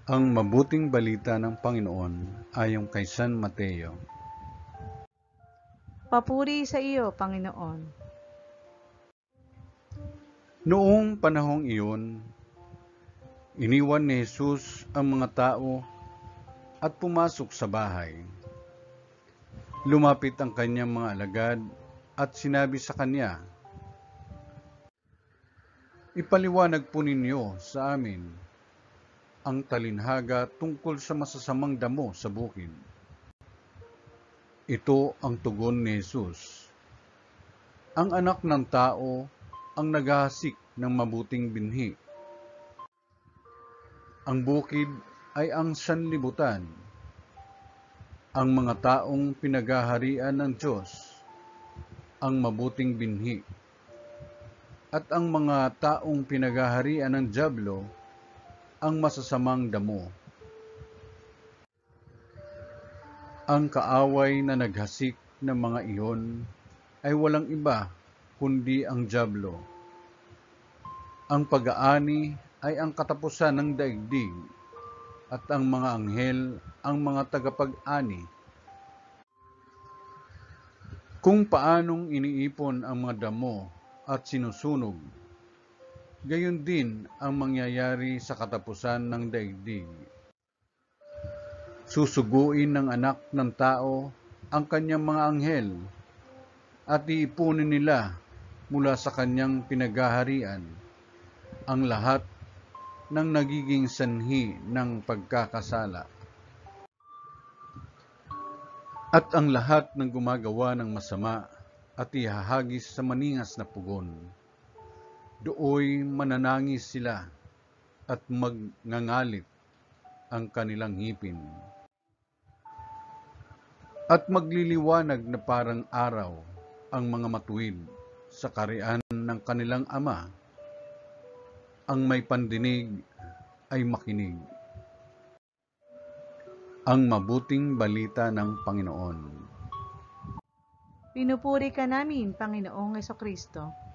Ang mabuting balita ng Panginoon ayon kay San Mateo. Papuri sa iyo, Panginoon. Noong panahong iyon, iniwan ni Jesus ang mga tao at pumasok sa bahay. Lumapit ang kanyang mga alagad at sinabi sa kanya, "Ipaliwanag po ninyo sa amin ang talinhaga tungkol sa masasamang damo sa bukid." Ito ang tugon ni Jesus. Ang anak ng tao ang naghahasik ng mabuting binhi. Ang bukid ay ang sanlibutan. Ang mga taong pinaghaharian ng Diyos ang mabuting binhi. At ang mga taong pinaghaharian ng dyablo ang masasamang damo. Ang kaaway na naghasik ng mga iyon ay walang iba kundi ang dyablo. Ang pag-aani ay ang katapusan ng daigdig, at ang mga anghel ang mga tagapag-ani. Kung paanong iniipon ang mga damo at sinusunog, gayon din ang mangyayari sa katapusan ng daigdig. Susuguin ng anak ng tao ang kanyang mga anghel at iipunin nila mula sa kanyang pinaghaharian ang lahat ng nagiging sanhi ng pagkakasala at ang lahat ng gumagawa ng masama at ihahagis sa maningas na pugon. Dooy mananangis sila at magngangalit ang kanilang ngipin. At magliliwanag na parang araw ang mga matuwid sa kaharian ng kanilang Ama. Ang may pandinig ay makinig. Ang mabuting balita ng Panginoon. Pinupuri ka namin, Panginoong Jesucristo.